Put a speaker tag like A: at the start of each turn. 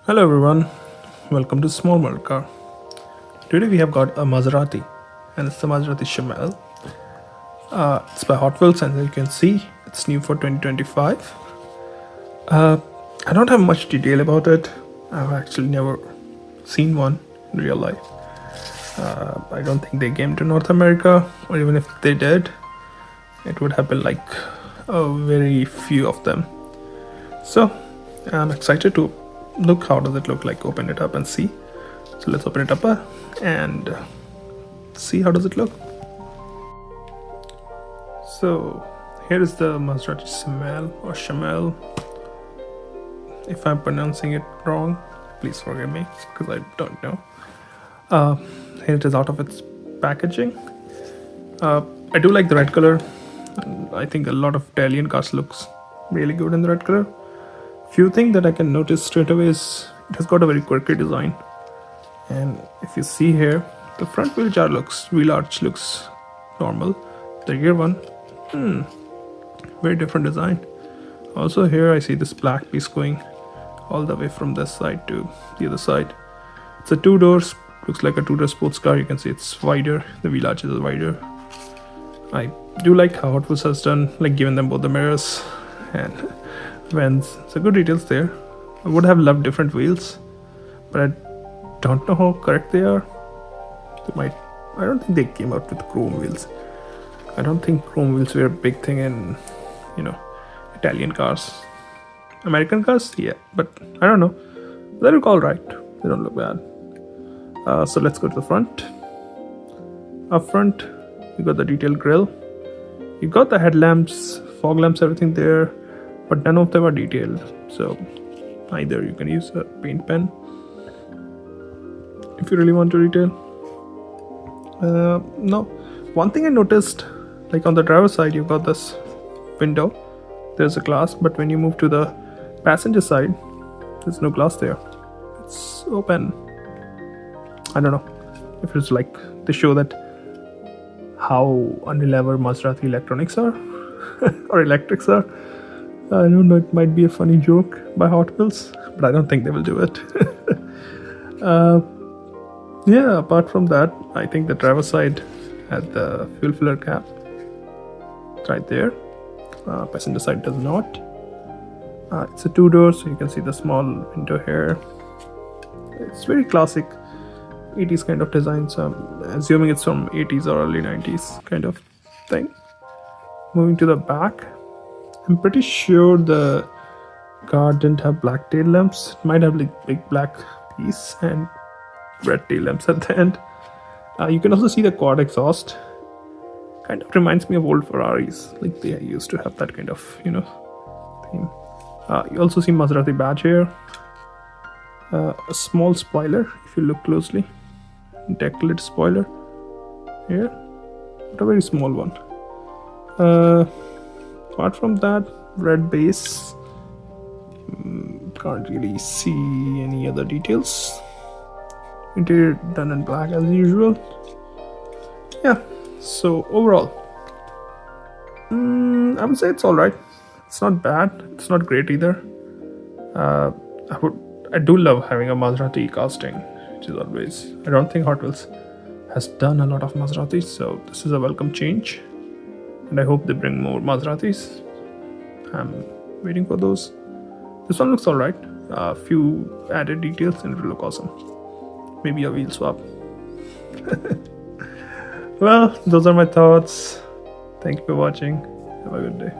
A: Hello everyone, welcome to Small Model Car. Today we have got a Maserati and it's the Maserati Shamal. It's by Hotwheels and as you can see it's new for 2025. I don't have much detail about it. I've actually never seen one in real life. I don't think they came to North America, or even if they did, it would have been like a very few of them. So I'm excited to look how does it look like, open it up and see. So let's open it up and see how does it look. So here is the Maserati Shamal or Shamal. If I'm pronouncing it wrong, please forgive me because I don't know. Here it is out of its packaging. I do like the red color. I think a lot of Italian cars looks really good in the red color. Few things that I can notice straight away is it has got a very quirky design. And if you see here, the front wheel arch looks normal. The rear one, very different design. Also here I see this black piece going all the way from this side to the other side. It's a two doors, looks like a two-door sports car. You can see it's wider, the wheel arches are wider. I do like how Hot Wheels has done, like given them both the mirrors and vents. So good details there. I would have loved different wheels, but I don't know how correct they are. I don't think they came out with chrome wheels. I don't think chrome wheels were a big thing in, Italian cars. American cars, yeah, but I don't know. They look alright. They don't look bad. So let's go to the front. Up front, you got the detailed grille. You got the headlamps, fog lamps, everything there, but none of them are detailed. So either you can use a paint pen if you really want to detail. No. One thing I noticed, like on the driver's side, you've got this window. There's a glass, but when you move to the passenger side, there's no glass there. It's open. I don't know if it's like to show that how unreliable Maserati electronics are or electrics are. I don't know, it might be a funny joke by Hot Wheels, but I don't think they will do it. Yeah, apart from that, I think the driver's side had the fuel filler cap. It's right there. Passenger side does not. It's a two-door, so you can see the small window here. It's very classic 80s kind of design, so I'm assuming it's from 80s or early 90s kind of thing. Moving to the back, I'm pretty sure the car didn't have black tail lamps. It might have like big black piece and red tail lamps at the end. You can also see the quad exhaust. Kind of reminds me of old Ferraris, like they used to have that kind of theme. You also see Maserati badge here. A small spoiler if you look closely. Deck lid spoiler here, but a very small one. Apart from that, red base. Can't really see any other details. Interior done in black as usual. Yeah, so overall, I would say it's alright. It's not bad, it's not great either. I do love having a Maserati casting, which is always, I don't think Hot Wheels has done a lot of Maseratis, so this is a welcome change. And I hope they bring more Maseratis. I'm waiting for those. This one looks alright. A few added details and it will look awesome. Maybe a wheel swap. Well, those are my thoughts. Thank you for watching. Have a good day.